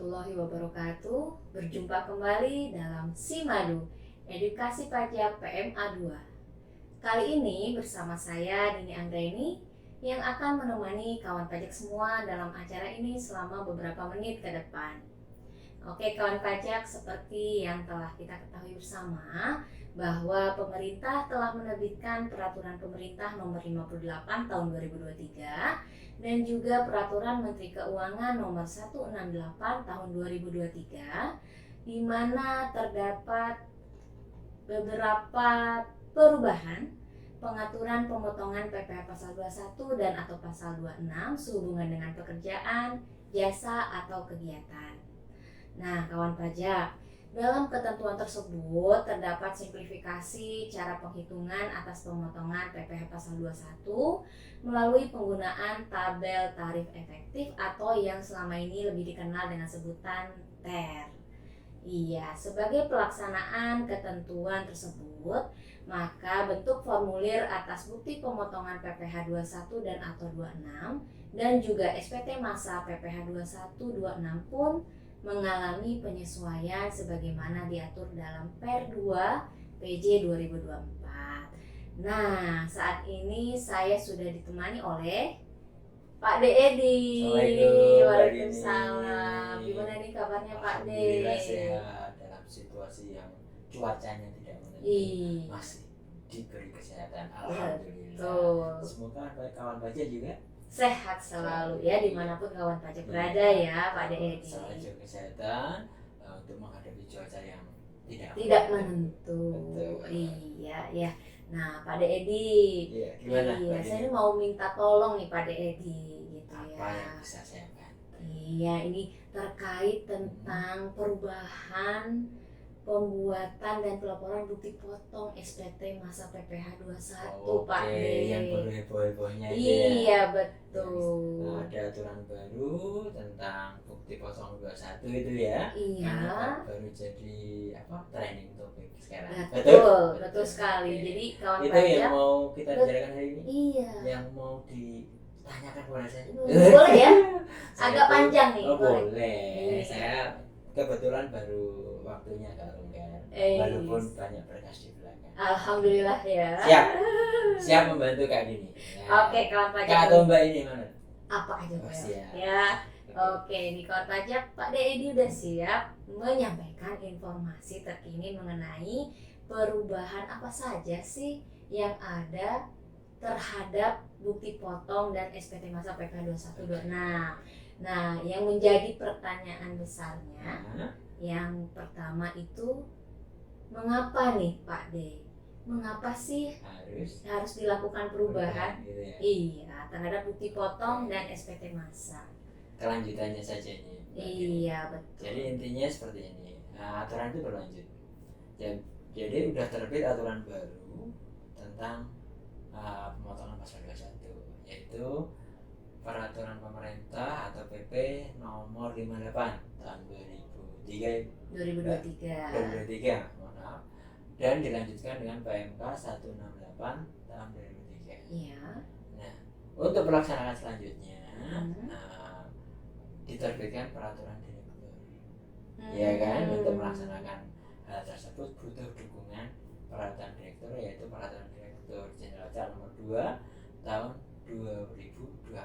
warahmatullahi wabarakatuh. Berjumpa kembali dalam Simadu, Edukasi Pajak PMA 2. Kali ini bersama saya Dini Anggraini yang akan menemani kawan pajak semua dalam acara ini selama beberapa menit ke depan. Oke kawan pajak, seperti yang telah kita ketahui bersama bahwa pemerintah telah menerbitkan Peraturan Pemerintah Nomor 58 Tahun 2023 dan juga Peraturan Menteri Keuangan Nomor 168 Tahun 2023, di mana terdapat beberapa perubahan pengaturan pemotongan PPh Pasal 21 dan atau Pasal 26 sehubungan dengan pekerjaan, jasa atau kegiatan. Nah, kawan pajak, dalam ketentuan tersebut terdapat simplifikasi cara penghitungan atas pemotongan PPh Pasal 21 melalui penggunaan tabel tarif efektif atau yang selama ini lebih dikenal dengan sebutan TER. Iya, sebagai pelaksanaan ketentuan tersebut, maka bentuk formulir atas bukti pemotongan PPh 21 dan atau 26 dan juga SPT masa PPh 21 26 pun mengalami penyesuaian sebagaimana diatur dalam Per 2 PJ 2024. Nah, saat ini saya sudah ditemani oleh Pak De Edi. Waalaikumsalam. Gimana nih kabarnya Pak De? Alhamdulillah sehat dalam situasi yang cuacanya tidak menentu, masih diberi kesehatan. Alhamdulillah. Betul. Semoga kawan baca juga sehat selalu ya dimanapun kawan pajak berada ya Pak De Edi. Selalu kesehatan untuk menghadapi cuaca yang tidak menentu. Betul. Iya ya. Nah Pak De Edi, gimana? Iya, saya mau minta tolong nih Pak De Edi gitu. Apa yang bisa saya bantu? Iya, ini terkait tentang perubahan pembuatan dan pelaporan bukti potong SPT masa PPh 21 Pak De. Yang baru heboh-hebohnya itu iya, betul. Nah, ada aturan baru tentang bukti potong 21 itu ya. Iya. Karena baru jadi trending topik sekarang. Betul sekali. Jadi kawan itu pajak yang mau kita bicarakan hari ini. Iya. Yang mau ditanyakan kepada saya. Boleh ya? Agak panjang nih. Boleh. Saya kebetulan baru waktunya Kak Runggar, walaupun banyak berkas di belakang. Alhamdulillah ya. Siap membantu Kak Dini. Oke, kawan pajak. Kak atau Mbak ini mana? Apa aja siap. Ya. Oke, ini kawan pajak, Pak De Edi udah siap menyampaikan informasi terkini mengenai perubahan apa saja sih yang ada terhadap bukti potong dan SPT masa PPh 21 26. Nah, yang menjadi pertanyaan besarnya, yang pertama itu mengapa nih Pak De? Mengapa sih harus dilakukan perubahan? Gitu ya? Iya, terhadap bukti potong dan SPT masa. Kelanjutannya saja ini. Iya, betul. Jadi intinya seperti ini. Nah, aturan itu berlanjut. Jadi udah terbit aturan baru tentang pemotongan pasal 21, yaitu Peraturan Pemerintah atau PP Nomor 58 tahun 2023, mohon maaf, dan dilanjutkan dengan PMK 168 tahun 2003. Iya. Nah, untuk pelaksanaan selanjutnya, diterbitkan peraturan direktur. Ya kan, untuk melaksanakan hal tersebut butuh dukungan peraturan direktur, yaitu Peraturan Direktur Jenderal Nomor 2 tahun 2024.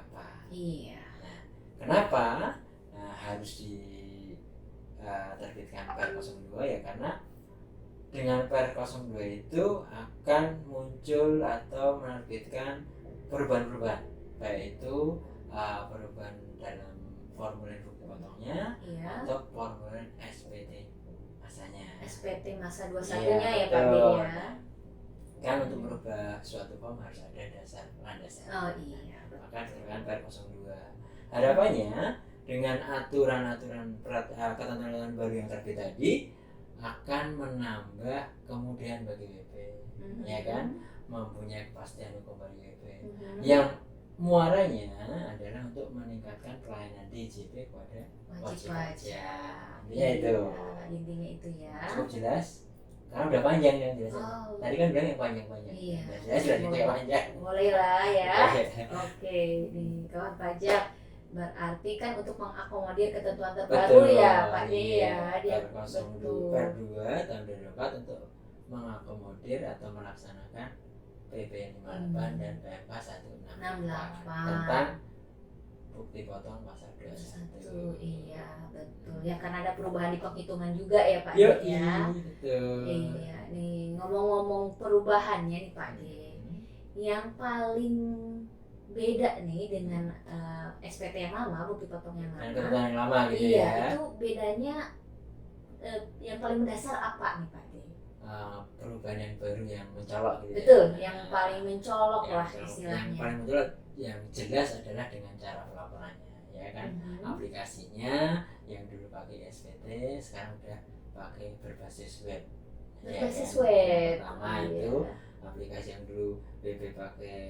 Iya. Nah, kenapa harus diterbitkan Per 02 ya? Karena dengan Per 02 itu akan muncul atau menerbitkan perubahan-perubahan, baik itu perubahan dalam formulir bukti potongnya, iya, atau formulir SPT masanya. SPT masa 21-nya ya Pak De ya. Kan untuk merubah suatu form harus ada dasar landasan. Oh iya. Maka dengan Per 02. Harapannya dengan aturan-aturan ketentuan baru yang terbit tadi akan menambah kemudahan bagi WP, ya kan, mempunyai kepastian hukum bagi WP, yang muaranya adalah untuk meningkatkan pelayanan DJP kepada wajib pajak. Intinya itu ya. Cukup jelas? Karena udah panjang yang jelasnya. Tadi kan bilang yang panjang-panjang. Iya. Jelas yang panjang. Boleh lah ya. Oke, nih kawan pajak. Berarti kan untuk mengakomodir ketentuan terbaru ya Pak D ya. Dia betul. Per 2 tahun 2004 untuk mengakomodir atau melaksanakan PP 58 dan PMK 168 tentang bukti potong pasal 21. Iya betul ya, karena ada perubahan di penghitungan juga ya Pak D ya. Betul. Iya nih, ngomong-ngomong perubahannya nih Pak D, yang paling beda nih dengan SPT yang lama, bukti potong yang lama. Yang lama gitu iya, ya. Itu bedanya yang paling mendasar apa nih Pak D? Perubahan yang baru yang mencolok gitu. Betul, ya. yang paling mencolok lah istilahnya. Yang paling mencolok yang jelas adalah dengan cara pelaporannya, ya kan. Aplikasinya yang dulu pakai SPT sekarang udah pakai berbasis web. Berbasis ya, kan? web. Yang pertama itu aplikasi yang dulu BP pakai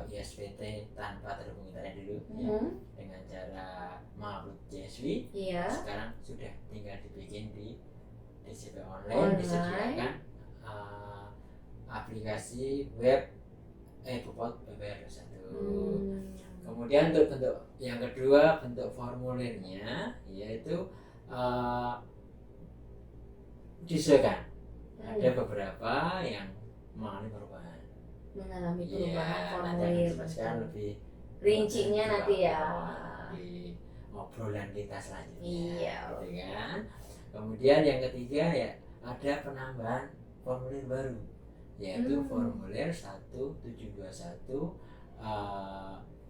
ISPT tanpa terhubung internet dulu ya, dengan cara mengupload CSV. Sekarang sudah tinggal dibikin di DCP online. Disediakan aplikasi web e-Bupot PPR 21. Kemudian untuk bentuk yang kedua, bentuk formulirnya yaitu disesuaikan. Ada beberapa yang mengalami perubahan formulir. Sekarang lebih rincinya nanti ya di obrolan kita selanjutnya. Iya. Gitu kan. Kemudian yang ketiga ya ada penambahan formulir baru, yaitu formulir 1721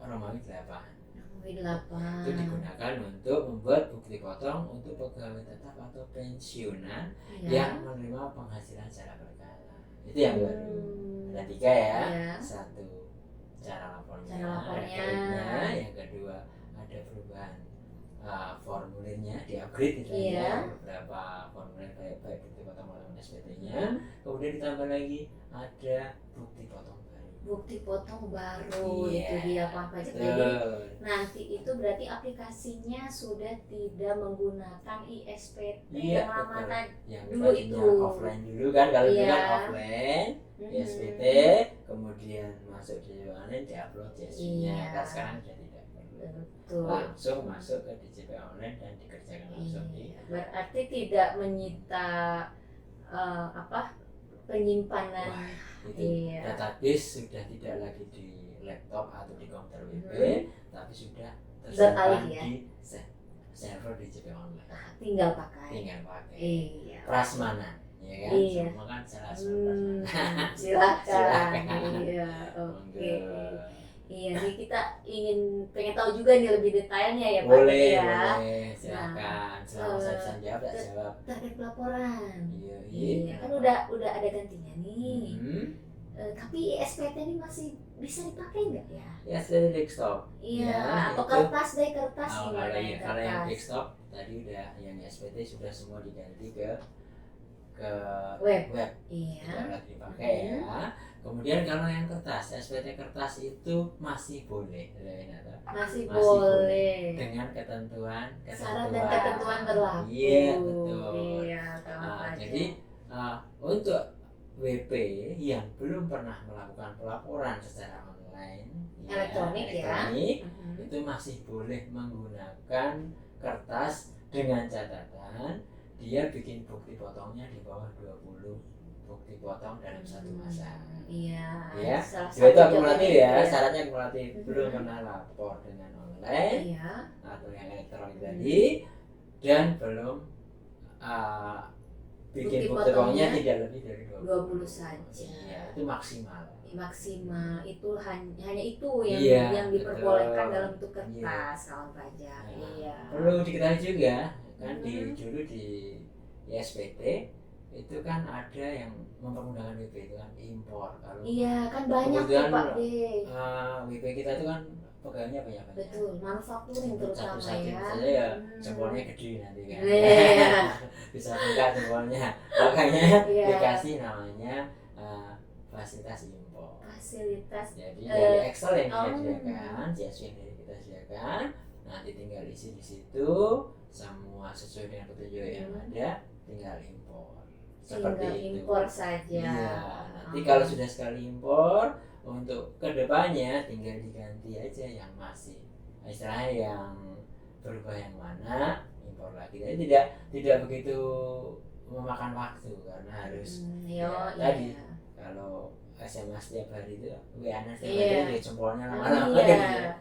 Romawi 8. Itu digunakan untuk membuat bukti potong untuk pegawai tetap atau pensiunan yang menerima penghasilan secara berkala. Itu yang baru. Ada 3 ya. 1 cara lapornya. Yang kedua ada perubahan formulirnya, di-upgrade gitu ya. Beberapa formulir baik bukti potong maupun SPT-nya. Kemudian ditambah lagi ada bukti potong baru. Itu dia Pak Pajak. Jadi nanti itu berarti aplikasinya sudah tidak menggunakan ISPT yang lama dulu itu. Offline dulu kan, kalau dulu kan offline ISPT, kemudian masuk di online diupload CSV-nya. Nah, sekarang sudah tidak perlu. Langsung masuk ke DCP online dan dikerjakan langsung. Berarti tidak menyita penyimpanan. Database sudah tidak lagi di laptop atau di komputer WP, tapi sudah tersimpan di server DCP online. Tinggal pakai. Prasmanan, ya kan? Semua kan salah Silakan. Iya, oke. Iya, nih kita pengen tahu juga nih lebih detailnya ya Pak. Boleh, silakan. Selama saya bisa jawab, tak jawab. Terkait pelaporan. Iya. Kan udah ada gantinya nih. Tapi SPT ini masih bisa dipakai nggak ya? Ya, dari desktop. Iya, atau kertas gimana? Kalau yang desktop tadi udah, yang SPT sudah semua diganti ke web. Tidak lagi dipakai ya. Kemudian kalau yang kertas, SPT kertas itu masih boleh. Masih boleh. Dengan ketentuan. Syarat dan ketentuan berlaku. Iya, betul. Iya, jadi untuk WP yang belum pernah melakukan pelaporan secara online, elektronik itu masih boleh menggunakan kertas dengan catatan dia bikin bukti potongnya di bawah 20 bukti potong dalam satu masa. Iya. Itu akumulatif ya, syaratnya akumulatif. Belum pernah lapor dengan online atau yang elektronik tadi, dan belum bikin bukti potongnya tidak lebih dari 20 saja. Iya, itu maksimal. Itu hanya itu yang diperbolehkan dalam bentuk kertas kawan pajak. Perlu diketahui juga kan dulu di ISPT itu kan ada yang mempermudahkan WP itu kan impor. Kalau kan banyak tuh Pak D. WP kita itu kan pegawainya banyak. Betul, manufacturing terutama ya. Jempolnya gede nanti kan. Bisa buka jempolnya. Makanya dikasih namanya fasilitas impor. Jadi dari Excel yang disediakan, CSV yang kita sediakan, nanti tinggal isi di situ semua sesuai dengan petunjuk yang ada, tinggal impor. Seperti itu. Impor saja. Nanti kalau sudah sekali impor, untuk kedepannya tinggal diganti aja yang masih istilahnya yang berubah yang mana impor lagi. Jadi tidak begitu memakan waktu karena harus tadi kalau SMS setiap hari itu WA setiap hari di jempolnya lama-lama gitu ya.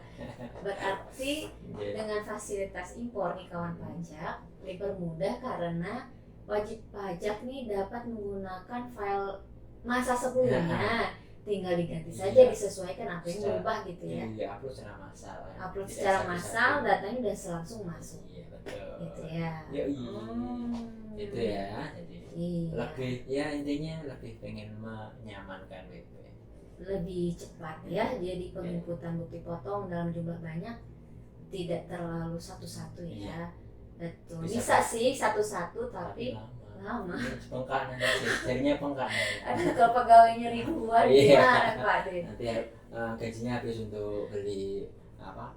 Berarti dengan fasilitas impor nih kawan pajak dipermudah karena wajib pajak nih dapat menggunakan file masa sebelumnya, tinggal diganti saja, disesuaikan apa yang berubah gitu ya. Iya, upload secara massal. Upload secara massal, datanya udah langsung masuk. Iya, betul. Gitu ya. Itu ya. Jadi lebih ya intinya lebih pengen menyamankan WP. Lebih cepat ya. Jadi penginputan bukti potong dalam jumlah banyak tidak terlalu satu-satu ya. Betul. Bisa sih satu-satu tapi lama. Pengkak nanti jadinya pengkak. Aduh kalau pegawainya ribuan gimana Pak De? Nanti gajinya habis untuk beli apa?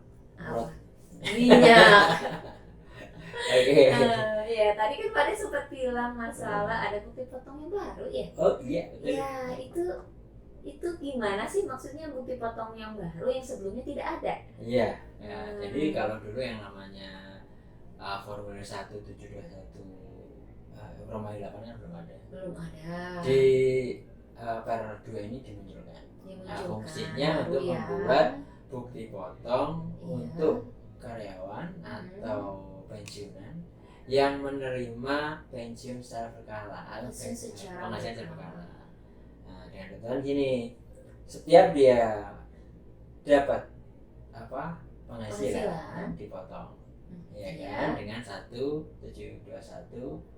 Minyak. Oke. Ya tadi kan Pak De sempat bilang masalah ada bukti potong yang baru ya. Oh iya. Ya itu gimana sih maksudnya bukti potong yang baru yang sebelumnya tidak ada? Iya. Ya, jadi kalau dulu yang namanya formulir 1721 Romawi 8 kan belum ada. Di per 2 ini dimunculkan. Fungsinya untuk membuat bukti potong untuk karyawan atau pensiunan yang menerima pensiun secara berkala atau penghasilan secara berkala. Nah, dengan ketentuan gini, setiap dia dapat penghasilan dipotong, ya kan, dengan 1721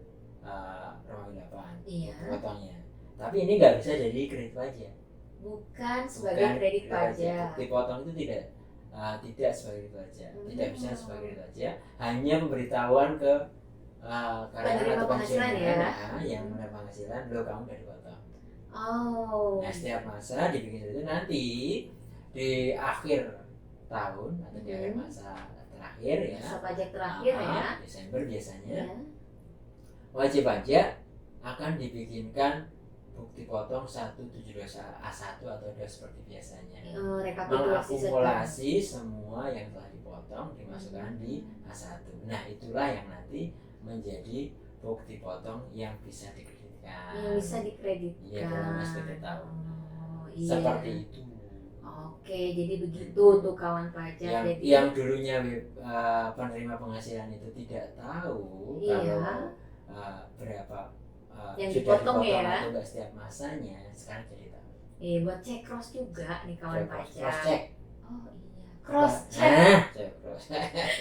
Romawi 8 potongnya. Tapi ini nggak bisa jadi kredit pajak. Bukan sebagai kredit pajak. Dipotong itu tidak sebagai kredit pajak, tidak bisa sebagai kredit pajak. Hanya pemberitahuan ke karyawan atau pensiunan yang menerima penghasilan, lo kamu udah dipotong. Nah setiap masa dibikin itu nanti di akhir tahun atau di akhir masa terakhir ya. Masa pajak terakhir ya. Desember biasanya. Wajib pajak akan dibikinkan bukti potong 1721 A1 atau 2 seperti biasanya. Mengakumulasi semua yang telah dipotong dimasukkan di A1. Nah, itulah yang nanti menjadi bukti potong yang bisa dikreditkan. Yang bisa dikreditkan. Iya, dalam SPT tahun. Seperti itu. Oke, jadi begitu tuh kawan pajak. Yang dulunya penerima penghasilan itu tidak tahu kalau berapa yang sudah dipotong ya atau enggak setiap masanya, sekarang jadi tahu. Buat cek cross juga nih kawan pajak. Cross check. Oh iya, cross check.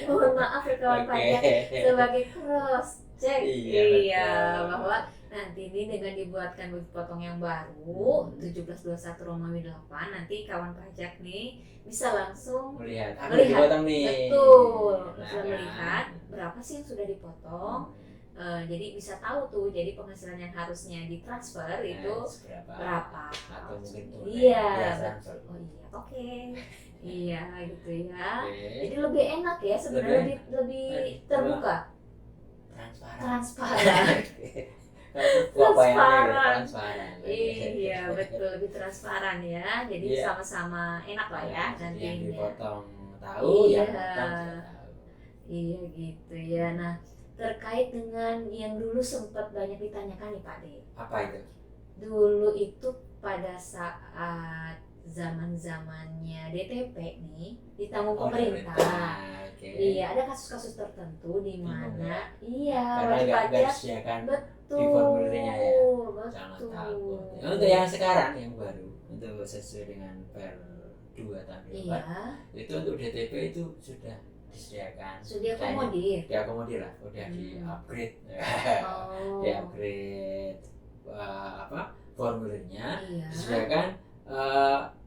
Mohon maaf ya kawan pajak sebagai cross check. Iya, bahwa nanti ini dengan dibuatkan bukti potong yang baru 1721 Romawi 8 nanti kawan pajak nih bisa langsung melihat dipotong nih. Betul, bisa melihat berapa sih yang sudah dipotong. Jadi bisa tahu tuh, jadi penghasilan yang harusnya ditransfer itu berapa atau mungkin oh iya iya gitu ya. Jadi lebih enak ya sebenarnya, lebih terbuka, transparan. Iya betul, lebih transparan ya, jadi sama-sama enak lah ya nantinya. Yang dipotong tahu, yang potong tahu. Iya gitu ya. Nah terkait dengan yang dulu sempat banyak ditanyakan nih Pak De. Apa itu? Dulu itu pada saat zamannya DTP nih ditanggung pemerintah. Iya, ada kasus-kasus tertentu di mana wajib pajak betul. Di formulirnya ya. Betul. Jangan takut. Untuk yang sekarang yang baru, untuk sesuai dengan per 2 tahun 2004, itu untuk DTP itu sudah disediakan, sudah diakomodir lah, udah di upgrade, di upgrade formulirnya, disediakan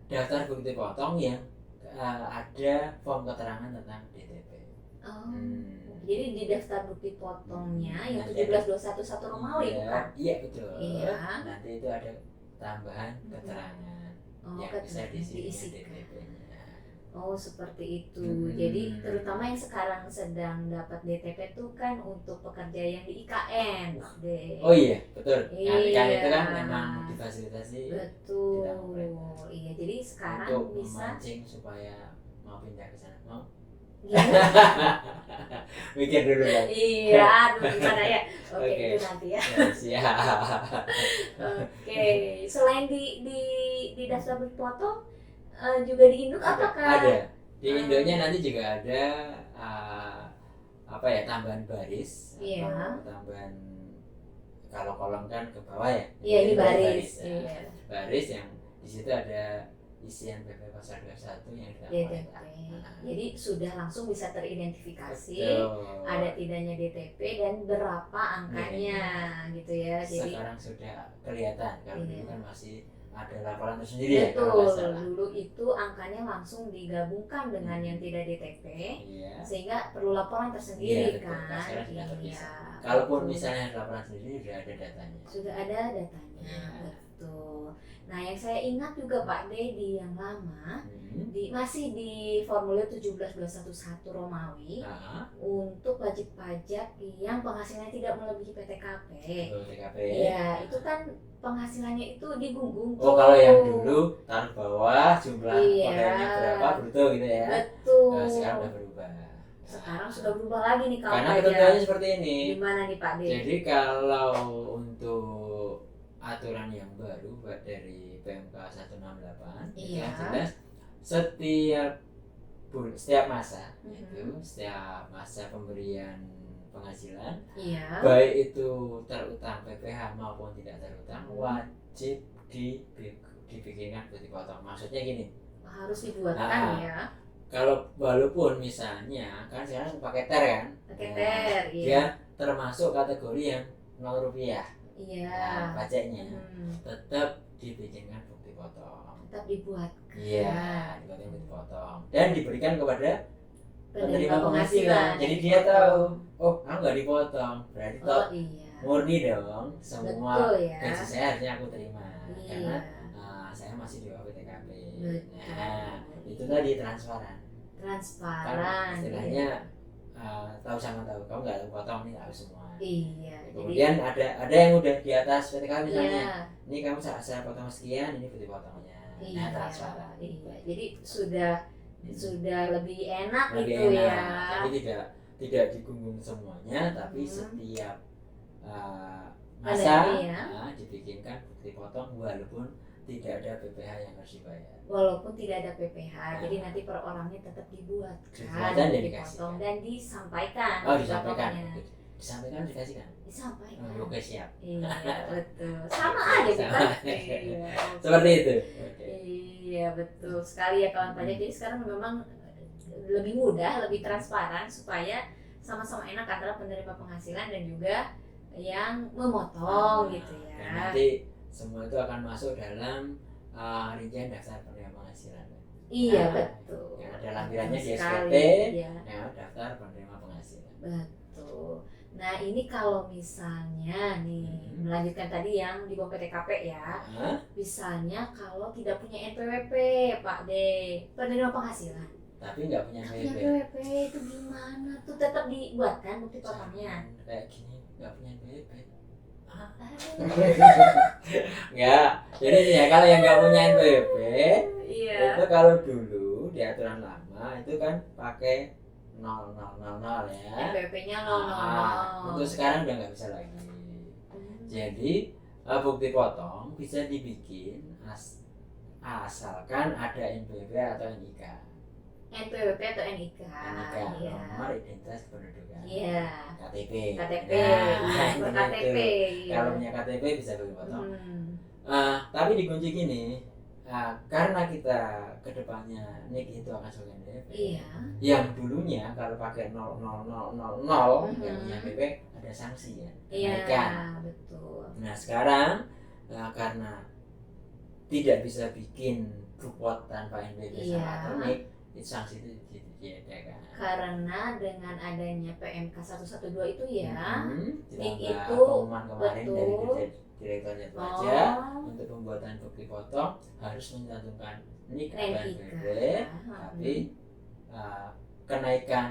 daftar bukti potong yang ada form keterangan tentang DTP. Jadi di daftar bukti potongnya yang 1721 Romawi bukan? Iya betul. Nanti itu ada tambahan keterangan yang bisa diisi DTP-nya. Oh seperti itu. Jadi terutama yang sekarang sedang dapat DTP itu kan untuk pekerja yang di IKN. Oh iya betul. IKN itu kan memang difasilitasi. Betul. Iya jadi sekarang untuk bisa memancing supaya mau pindah ke sana, mau Gimana? Mikir dulu kan. Iya, aduh gimana ya? Oke, Oke. itu nanti ya. Ya, siap. Oke, selain di daftar berfoto, juga di induk apakah? Ada. Di induknya Hmm. nanti juga ada apa ya, tambahan baris Iya. atau tambahan, kalau kolom kan ke bawah ya. Iya, ini baris. Ya. Iya. Baris yang di situ ada isian PP pasal 21 yang DTP. dilaporkan. Jadi sudah langsung bisa teridentifikasi Betul. ada tidaknya DTP dan berapa angkanya gitu ya. Jadi Sekarang sudah kelihatan, kalau Iya. dulu kan masih ada laporan tersendiri ya kalau nggak betul, salah. dulu itu angkanya langsung digabungkan dengan yang tidak DTP, Iya. sehingga perlu laporan Iya, tersendiri betul. kan. Sekarang sudah terpisah. Iya. Kalaupun betul. misalnya laporan sendiri sudah ada datanya. Sudah ada datanya, Iya. betul. Nah, yang saya ingat juga Pak D di yang lama, Hmm. masih di formulir 17.211 Romawi Nah, untuk wajib pajak yang penghasilannya tidak melebihi PTKP. betul, TKP. Iya, itu kan penghasilannya itu digunggung Oh, tuh. kalau yang dulu taruh bawah jumlah Iya. pegawainya berapa bruto gitu ya. Betul. Nah, sekarang udah berubah. Sekarang sudah berubah lagi nih kalau Karena pajak. ketentuannya seperti ini. Gimana nih Pak D? Jadi kalau untuk aturan yang baru dari PMK 168 itu Iya. yang jelas setiap masa, Mhm. itu setiap masa pemberian penghasilan, Iya. baik itu terutang PPh maupun tidak terutang, wajib dibikinkan bukti potong. Maksudnya gini, Harus dibuatkan Nah, ya. kalau walaupun misalnya kan sekarang pakai ter kan, Pakai Nah, ter, iya. dia termasuk kategori yang Rp0, Iya. nah, pajaknya Hmm, tetap dibikinkan bukti potong. tetap dibuatkan. Iya, dibikinkan bukti potong dan diberikan kepada Penerima penghasilan. Jadi dia tahu, oh aku nggak dipotong, berarti Oh toh iya. murni dong, semua Betul ya. gaji saya harusnya aku terima karena Iya. saya masih di bawah PTKP. Betul. Nah, itu tadi transparan. Transparan. Kan istilahnya tahu sama tahu, kamu nggak tahu potong nih tahu semua. Iya. Kemudian ada yang udah di atas PTKP Jadi, misalnya, iya. ini kamu saya potong sekian, ini bukti potongnya. Iya. Nah, transparan. Iya. Jadi sudah lebih enak Lebih gitu enak. ya. Jadi tidak digunggung semuanya, tapi Hmm. setiap Ada masa ini ya. dibikinkan bukti potong walaupun tidak ada PPh yang harus dibayar. Walaupun tidak ada PPh, jadi nanti per orangnya tetap dibuatkan, Dibuatkan dan dipotong dan disampaikan. Oh, disampaikan. potongannya. Disampaikan, dikasihkan. Disampaikan. Oh, oke, siap. Iya, betul. Sama aja kita. Iya. Seperti itu. Oke. Iya, betul sekali ya kawan pajak. Jadi sekarang memang lebih mudah, lebih transparan supaya sama-sama enak antara penerima penghasilan dan juga yang memotong gitu Dan ya. nanti semua itu akan masuk dalam rincian daftar penerima penghasilan. Iya, Nah, betul. yang ada lampirannya di Betul sekali, SPT, iya. ya daftar penerima penghasilan. Betul. Nah, ini kalau misalnya nih melanjutkan tadi yang di bawah PTKP ya. Nah, Misalnya kalau tidak punya NPWP, Pak D, penerima penghasilan. tapi nggak punya Nggak punya PP. NPWP itu gimana tuh? Tetap dibuatkan bukti potongnya. Kayak gini nggak punya PP. Aduh. Nggak. Jadi ya kalau yang nggak punya NPP Iya. itu kalau dulu di aturan lama itu kan pakai 0000 ya. NPWP-nya Untuk 000. sekarang udah nggak bisa lagi. Jadi bukti potong bisa dibikin asalkan ada NPWP atau NIK. NPWP atau NIK. NIK, Iya. nomor identitas kependudukan. Iya. KTP. KTP. Nah, Iya, per itu. KTP. Iya. Kalau punya KTP bisa bukti potong. Tapi dikunci gini, karena kita kedepannya NIK itu akan sebagai NPWP. Iya. Yang dulunya kalau pakai 00000 yang punya PP ada sanksi ya. Iya, Kenaikan. betul. Nah sekarang karena tidak bisa bikin bukot tanpa NPWP Iya. sama atau NIK, itu sanksi itu ditiadakan. Karena dengan adanya PMK 112 itu ya, NIK Ditambah itu pengumuman kemarin betul. dari Direktur Jenderal Pajak Oh, untuk pembuatan bukti potong harus mencantumkan NIK atau NIK. NPWP, tapi kenaikan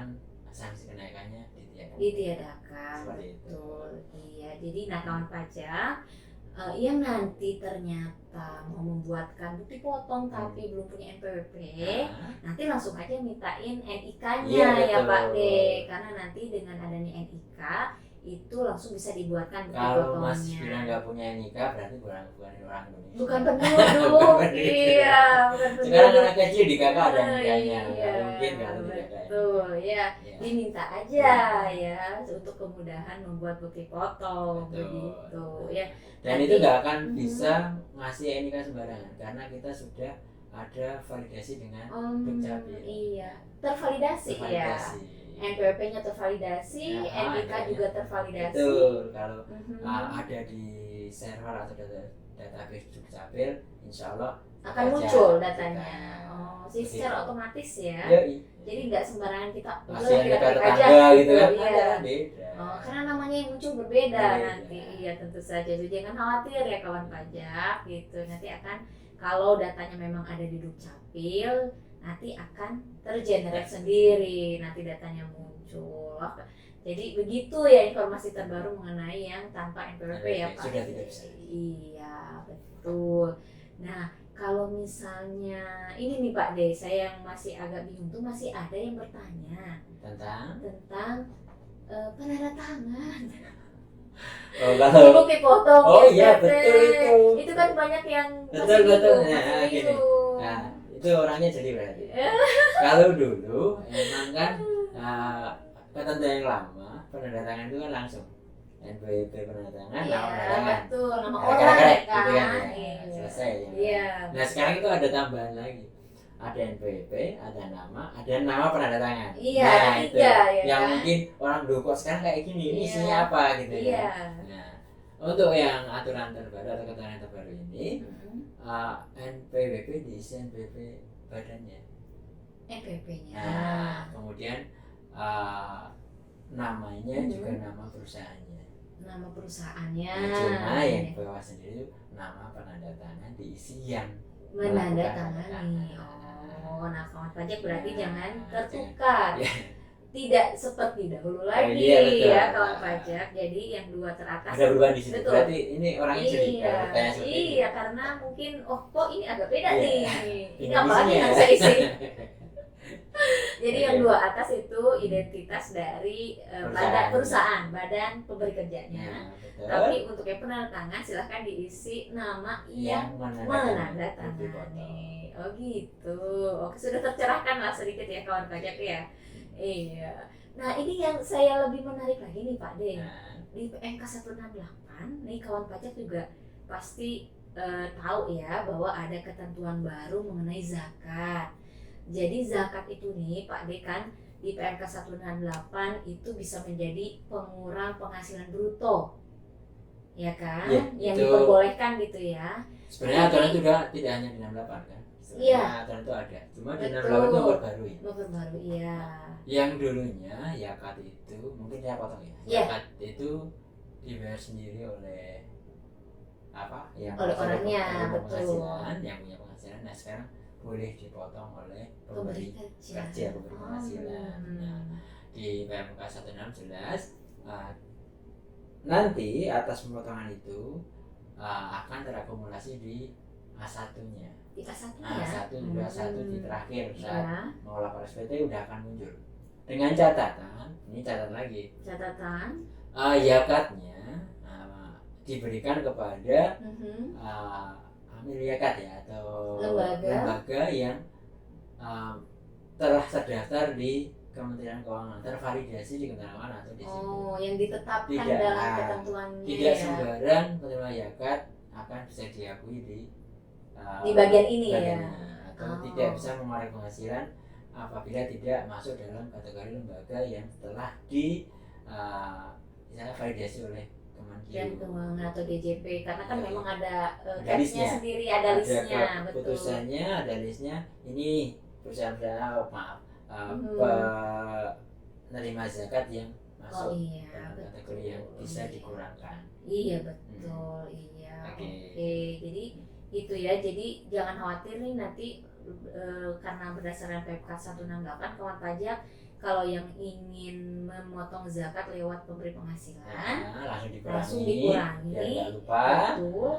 sanksi kenaikannya ditiadakan. Ditiadakan. Seperti itu. Betul. Iya. Jadi nah kawan pajak, yang nanti ternyata mau membuatkan bukti potong tapi belum punya NPWP, nanti langsung aja mintain NIK-nya Iya, ya Pak D, betul. karena nanti dengan adanya NIK itu langsung bisa dibuatkan bukti Kalau Mas potongnya. bilang nggak punya NIK berarti bukan orang Indonesia. Bukan penduduk, iya, bukan penduduk. Sekarang anak kecil di kakak ada NIK-nya, Iya, mungkin kalau tidak ada. betul, ya. Ya. Diminta aja ya untuk kemudahan membuat bukti potong, Betul. begitu ya. Dan Nanti- itu nggak akan bisa ngasih NIK sembarangan karena kita sudah ada validasi dengan Dukcapil. Iya, tervalidasi ya. NPWP-nya tervalidasi, Ya, NIK adanya. juga tervalidasi. Betul, kalau Mhm. ada di server atau database Dukcapil, insya Allah akan aja muncul kita. datanya. Oh, sih Begitu. secara otomatis ya. Yoi. Jadi nggak sembarangan kita Masih kita ada klik aja tetangga gitu kan, iya. ada beda. Oh, karena namanya yang muncul berbeda Berbeda. nanti. Iya, tentu saja. Jadi jangan khawatir ya kawan pajak gitu. Nanti akan kalau datanya memang ada di Dukcapil, nanti akan tergenerate sendiri. Nanti datanya muncul. Jadi begitu ya informasi terbaru mengenai yang tanpa NPWP ya Pak. Sudah tidak bisa. Iya, betul. Nah, kalau misalnya ini nih Pak D, saya yang masih agak bingung tuh masih ada yang bertanya tentang penandatangan. Oh, kalau Bukti potong. Oh iya, SPP. betul itu. Itu kan banyak yang Betul, masih betul. bingung, Nah, masih gini. bingung. Nah, itu orangnya jadi berarti. Kalau dulu emang kan ketentuan yang lama penandatangan itu kan langsung NPWP penandatangan, Iya, nama penandatangan. betul, nama Nah, orang kadang-kadang ya kan. gitu kan, ya. Iya. Selesai ya. Iya. Nah sekarang itu ada tambahan lagi, ada NPWP, ada nama penandatangan. Iya, nah, ada itu tiga, ya yang kan? mungkin orang dulu kok sekarang kayak gini, ini Iya. isinya apa gitu ya. Iya. Nah, untuk yang aturan terbaru atau ketentuan terbaru ini, NPWP diisi NPWP badannya. NPWP-nya. Nah, kemudian namanya juga nama perusahaannya. Nama perusahaannya. Nah, cuma yang di bawah sendiri itu nama penandatangan diisi yang menandatangani. Oh, nah kawan pajak berarti Ya, jangan tertukar. ya. Tidak seperti dahulu lagi iya, betul. ya kawan pajak. Jadi yang dua teratas. Ada perubahan di situ. Betul. Berarti ini orangnya jadi Iya, bertanya seperti itu. iya karena mungkin kok ini agak beda Iya. nih. Ini Ini apa lagi isinya. yang saya isi? Jadi Iya. yang dua atas itu identitas dari badan pemberi kerjanya. Nah, betul. Tapi untuk yang penandatangan silahkan diisi nama yang menandatangani. Oh gitu. Oke, sudah tercerahkan lah sedikit ya kawan pajak ya. Iya. Nah ini yang saya lebih menarik lagi nih Pak D. Nah, Di PMK 168 nih kawan pajak juga pasti tahu ya bahwa ada ketentuan baru mengenai zakat. Jadi zakat itu nih Pak D kan di PMK 168 itu bisa menjadi pengurang penghasilan bruto. Ya kan? Ya, yang itu- diperbolehkan gitu ya. sebenarnya aturan itu tidak hanya di 68 kan. Iya. Aturan itu ada. Cuma di Betul. 68 itu memperbarui. Baru iya. Yang dulunya zakat itu mungkin saya potong ya. Iya. Zakat itu dibayar sendiri oleh apa? Yang Oleh orangnya, punya betul. penghasilan, yang punya penghasilan. Nah sekarang boleh dipotong oleh Pemberi pemberi kerja. pemberi penghasilan. Nah, di PMK 16 jelas nanti atas pemotongan itu akan terakumulasi di A1-nya. Di A1 Nah, ya. A1 juga A1 di terakhir saat Ya, mau lapor SPT udah akan muncul. Dengan catatan, ini catatan lagi, catatan. zakatnya diberikan kepada Mhm. amil zakat ya atau Lembaga. lembaga yang telah terdaftar di Kementerian Keuangan, tervalidasi di Kementerian Keuangan atau di situ. Oh, yang ditetapkan Tidak, dalam ketentuannya Tidak ya. sembarang penerima zakat akan bisa diakui Di bagian ini ya. bagiannya, atau Oh. tidak bisa mengeluarkan penghasilan apabila tidak masuk dalam kategori lembaga yang telah misalnya validasi oleh Dan Kemenkeu. keuangan atau DJP karena kan Ya. memang ada Ada capsnya listnya. sendiri, ada listnya, betul. Putusannya, ada listnya. Ini perusahaan-perusahaan Mhm. penerima zakat yang Oh masuk iya, dalam betul. kategori yang bisa dikurangkan. Iya betul, iya. Oke. Oke, jadi itu ya. Jadi jangan khawatir nih nanti karena berdasarkan PPK 168 kawan pajak kalau yang ingin memotong zakat lewat pemberi penghasilan langsung dikurangi biar nggak lupa. betul.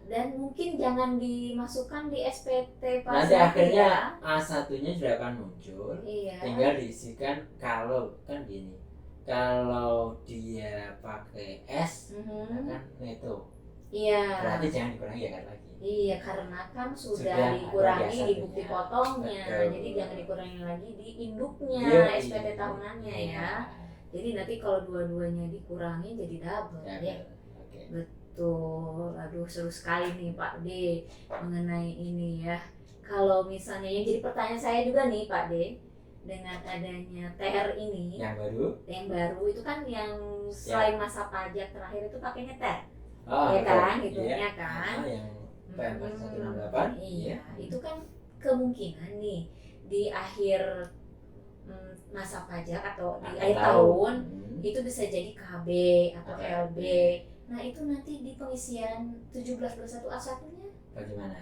Dan mungkin jangan dimasukkan di SPT pas Nanti akhirnya A1-nya sudah akan muncul. Iya. Tinggal diisikan kalau kan gini. Kalau dia pakai S kan neto. Iya. Berarti jangan dikurangi zakat lagi. Iya, karena kan sudah Sudah dikurangi ada di bukti potongnya. Betul. Jadi jangan dikurangi lagi di induknya Iya, SPT iya. tahunannya Iya. ya. Jadi nanti kalau dua-duanya dikurangi jadi double Ya, ya. oke. Betul. Aduh, seru sekali nih Pak D mengenai ini ya. Kalau misalnya yang jadi pertanyaan saya juga nih Pak D, dengan adanya THR ini Yang baru itu kan yang selain masa pajak terakhir itu pakainya THR. oh, Ya betul. kan, hitungnya Iya. kan. Yang PM 168. Iya, itu kan kemungkinan nih di akhir masa pajak atau di akhir tahun itu bisa jadi KB atau LB. Nah itu nanti di pengisian 1721A1-nya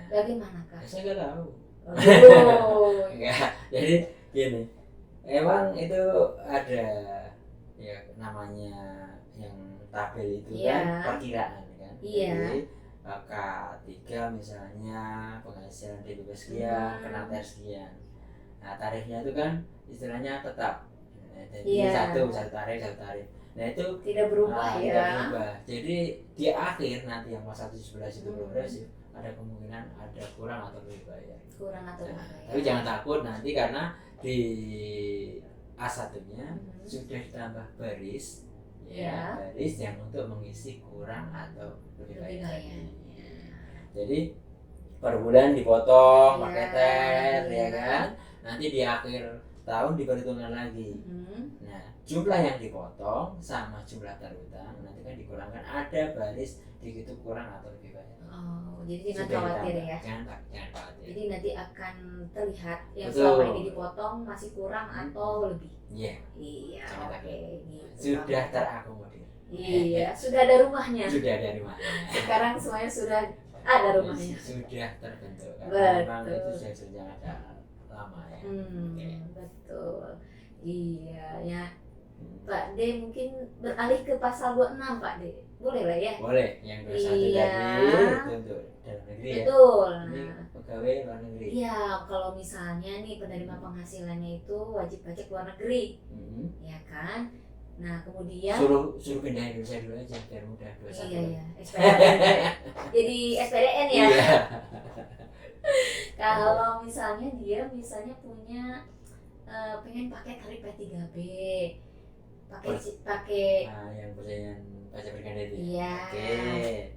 bagaimana Kak? Saya nggak tahu. Oh. Enggak. Jadi gini, emang itu ada ya namanya yang tabel itu Iya. kan perkiraan kan. Iya. Jadi K3 misalnya penghasilan DPP sekian, kena THR sekian. Nah tarifnya itu kan istilahnya tetap. Jadi Iya. satu tarif. Nah itu Tidak berubah ya. tidak berubah. Jadi di akhir nanti yang pas 111 itu progresif, ada kemungkinan ada kurang atau lebih bayar. Kurang atau Nah, lebih tapi jangan takut nanti karena di A1-nya sudah ditambah baris Ya. baris yang untuk mengisi kurang atau lebih Lebih bayar. bayar. Jadi per bulan dipotong Iya, pakai THR iya. ya kan. Nanti di akhir tahun diperhitungkan lagi. Nah, jumlah yang dipotong sama jumlah terutang nanti kan dikurangkan ada baris begitu kurang atau lebih banyak. Oh, jadi jangan Sudah khawatir ditambah. ya. Jangan khawatir. Jadi nanti akan terlihat yang Betul. selama ini dipotong masih kurang atau lebih. Iya, Iya, Jangan oke. Gitu. sudah terakomodir. Iya, sudah ada rumahnya. Sudah dari mana? Sekarang semuanya sudah ada rumahnya. Sudah terbentuk. Betul. Karena memang itu sudah sejak ada lama ya. Oke. Betul. Iya, ya. Pak D mungkin beralih ke pasal 26 Pak D. Boleh lah ya? Boleh, yang 21 Iya. tadi itu untuk dalam negeri ya. Betul. Ini Nah, pegawai luar negeri. iya, kalau misalnya nih penerima penghasilannya itu wajib pajak luar negeri, ya kan? Nah, kemudian Suruh pindah Indonesia dulu aja biar mudah 21. iya, SPDN. Jadi SPDN ya. Iya. Kalau misalnya dia punya pengen pakai tarif P3B, pakai Nah, yang percayaan pajak berganda itu. iya. Oke.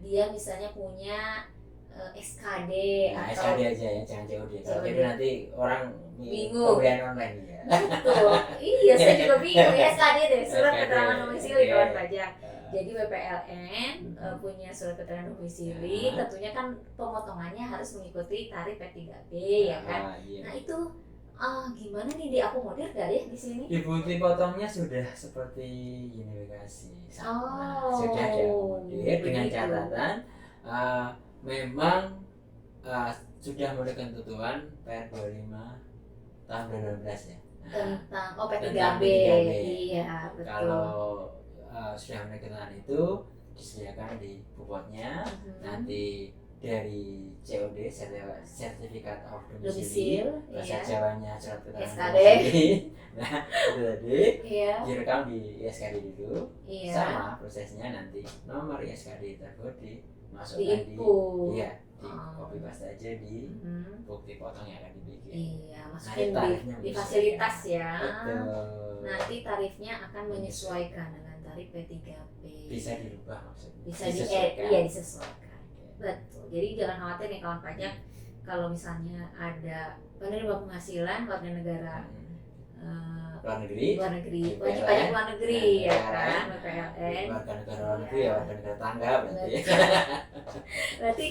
Dia misalnya punya SKD Nah, atau SKD aja ya, jangan COD. Kalau COD. COD nanti orang Bingung. pembelian online ya. betul. Iya, saya juga bingung ya SKD deh, surat SKD. keterangan domisili Iya. kawan pajak. Jadi WPLN punya surat keterangan domisili, tentunya kan pemotongannya harus mengikuti tarif P3B ya kan. Ah, iya. Nah itu gimana nih diakomodir gak deh di sini? Di bukti potongnya sudah seperti unifikasi sama. Sudah diakomodir dengan begitu. catatan memang sudah mulai ketentuan PR 25 tahun 2012 ya. Tentang P3B. Tentang P3B. Iya betul. Kalau sudah mulai ketentuan itu disediakan di bobotnya. Nanti dari COD Certificate of Domicile, bahasa iya. Jawanya surat keterangan SKD. domisili. Nah itu tadi Iya. direkam di ISKD dulu. Iya. Sama prosesnya nanti nomor ISKD tersebut dimasukkan di input. iya di Oh. copy paste aja di bukti potong yang akan dibikin. Iya, Nanti masukin tarifnya di menyesuaikan. fasilitas ya. Betul. Nanti tarifnya akan menyesuaikan dengan tarif P3B. Bisa dirubah maksudnya. Bisa Disesuaikan. iya disesuaikan. Betul. Jadi jangan khawatir nih kawan pajak kalau misalnya ada penerima penghasilan warga negara Luar negeri. wajib PPLN. pajak luar negeri ya kan, PPLN. PPLN. Warga negara luar negeri ya warga negara tangga berarti. Berarti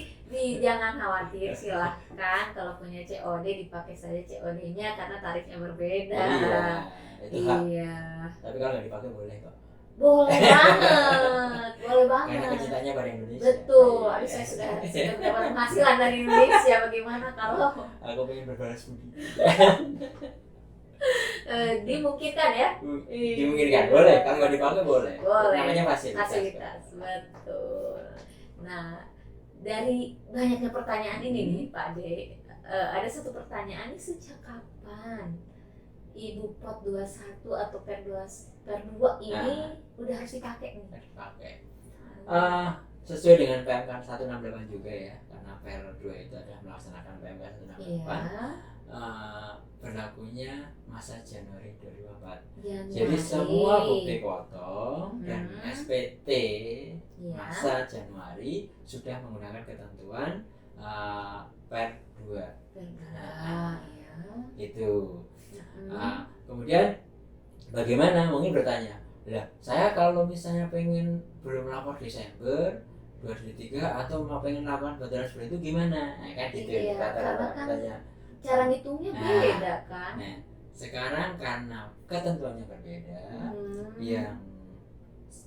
jangan khawatir, silahkan kalau punya COD dipakai saja COD-nya karena tarifnya berbeda. Iya. Itu hak. Iya. Tapi kalau nggak dipakai boleh kok. Boleh banget, boleh Karena banget. kecintanya pada Indonesia. Betul. Iya. Aduh, saya sudah mendapat penghasilan dari Indonesia. Bagaimana kalau Aku pengen berbalas budi. dimungkinkan ya? Dimungkinkan, boleh. Kalau nggak dipakai boleh. Boleh. Namanya fasilitas. Fasilitas, betul. Nah, dari banyaknya pertanyaan ini nih Pak De, ada satu pertanyaan nih, sejak kapan Ibu Pot 21 atau per 2 ini udah harus dipakai nih? Dipakai. Sesuai dengan PMK 168 juga ya, karena per 2 itu adalah melaksanakan PMK 168. Iya. Berlakunya masa Januari 2004. Januari. Jadi semua bukti potong dan SPT Iya. masa Januari sudah menggunakan ketentuan per 2. Per 2, ya. Gitu. Kemudian bagaimana? Mungkin bertanya, lah saya kalau misalnya pengen belum lapor Desember 2003 atau mau pengen lapor pada bulan itu gimana? Nah, kan gitu. Iya, karena kan katanya. cara ngitungnya beda kan. Nah, sekarang karena ketentuannya berbeda, yang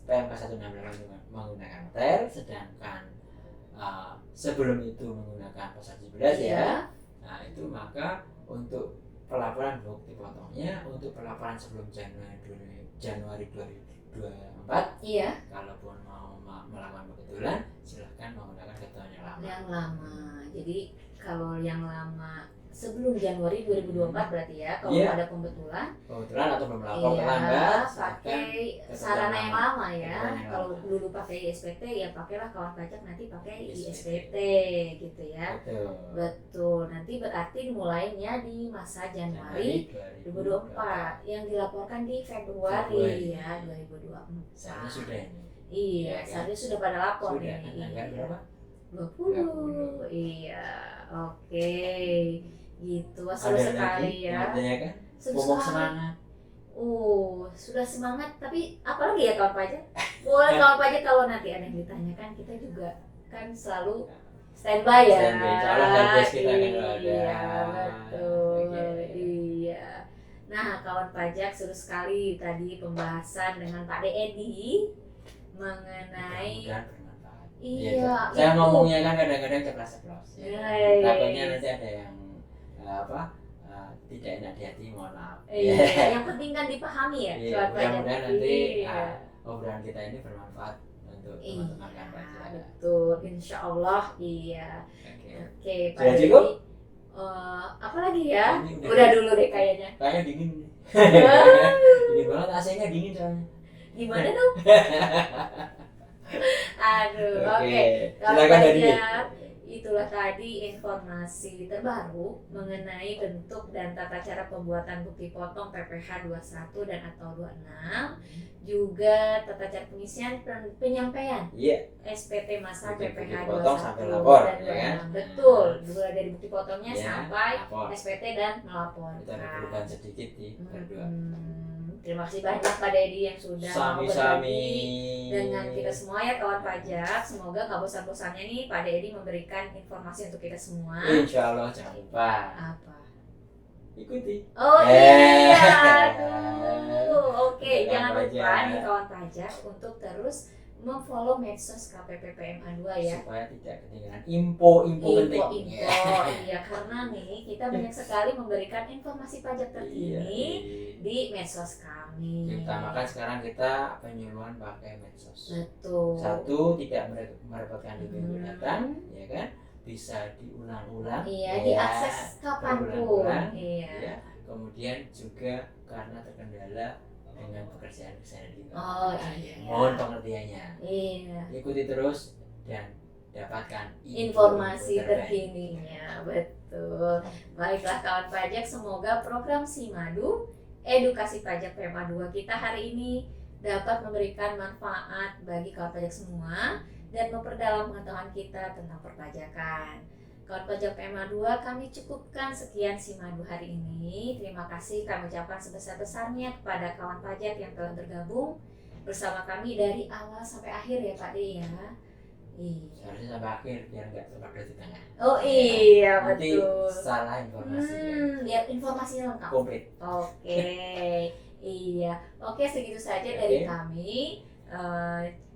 PMK 168 menggunakan TER, sedangkan sebelum itu menggunakan pasal 11 ya. Nah, itu maka untuk pelaporan bukti potongnya, untuk pelaporan sebelum Januari 2024, iya, kalaupun mau melakukan kebetulan silahkan menggunakan ketentuan yang lama. Yang lama. Jadi kalau yang lama sebelum Januari 2024 berarti ya, kalau ada pembetulan atau belum lapor terlambat, pakai sarana yang lama ya. Kalau dulu pakai SPT ya pakailah kawan pajak, nanti pakai ISPT gitu ya. Betul. Nanti berarti dimulainya di masa Januari 2024 yang dilaporkan di Februari ya 2024. Seharusnya sudah ini. Iya, seharusnya sudah pada lapor sudah, nih. Tanggal berapa? 20. Iya, oke. Gitu, seru sekali ya. Kan? Seru semangat. Sudah semangat, tapi apalagi ya kawan pajak? Boleh kawan pajak kalau nanti ada yang ditanyakan, kita juga kan selalu standby ya. Calon helpdesk kita kan ada. Iya, betul. Iya. Nah, kawan pajak, seru sekali tadi pembahasan dengan Pak De Edi mengenai iya, saya ngomongnya kan kadang-kadang ceplas-ceplos. Takutnya nanti ada yang tidak enak di hati, mohon maaf. Iya, yang penting kan dipahami ya. Mudah-mudahan nanti obrolan kita ini bermanfaat untuk teman-teman kan pajak. Betul, insya Allah iya. Oke, Pak Sudah Dedi. cukup? Apa lagi ya? Udah dulu deh kayaknya. Kayaknya dingin. Dingin banget, AC-nya dingin soalnya. Gimana dong? Aduh, oke. Silakan Dedi. Itulah tadi informasi terbaru mengenai bentuk dan tata cara pembuatan bukti potong PPh 21 dan atau 26, juga tata cara pengisian dan penyampaian SPT masa PPh 21 sampai lapor, dan 26. ya. Betul, mulai dari bukti potongnya Ya, sampai lapor. SPT dan melaporkan. Kita ada perubahan sedikit di berdua. Terima kasih banyak Pak Dedi yang sudah mau berbagi dengan kita semua ya kawan pajak. Semoga nggak bosan-bosannya nih Pak Dedi memberikan informasi untuk kita semua. Insya Allah, jangan lupa Apa? ikuti. Oh iya, aduh. Oke, jangan lupa nih kawan pajak untuk terus memfollow medsos KPP PMA 2 ya, supaya tidak ketinggalan info-info penting. Iya, karena nih kita banyak sekali memberikan informasi pajak terkini di medsos kami. Utamakan sekarang kita penyuluhan pakai medsos. Betul. Satu, tidak merepotkan diri datang, ya kan? Bisa diulang-ulang. Iya, diakses kapanpun. Iya. Kemudian juga karena terkendala dengan pekerjaan di Oh iya. Mohon pengertiannya. Iya. Ikuti terus dan dapatkan informasi terkininya. Betul. Baiklah kawan pajak, semoga program Simadu edukasi pajak PMA 2 kita hari ini dapat memberikan manfaat bagi kawan pajak semua dan memperdalam pengetahuan kita tentang perpajakan. Kawan pajak PMA 2, kami cukupkan sekian Simadu hari ini. Terima kasih kami ucapkan sebesar-besarnya kepada kawan pajak yang telah bergabung bersama kami dari awal sampai akhir ya Pak De ya. Iya. Harusnya sampai akhir biar nggak terpakai di tengah. Oh iya, nanti betul. salah informasi. Biar informasinya lengkap. Komplit. Oke. Iya, oke segitu saja Oke. dari kami.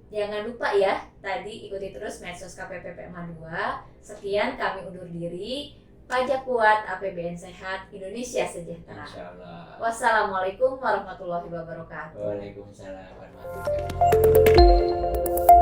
Jangan lupa ya, tadi ikuti terus medsos KPP PMA 2. Sekian kami undur diri. Pajak kuat, APBN sehat, Indonesia sejahtera. Insya Allah. Wassalamualaikum warahmatullahi wabarakatuh. Waalaikumsalam warahmatullahi wabarakatuh.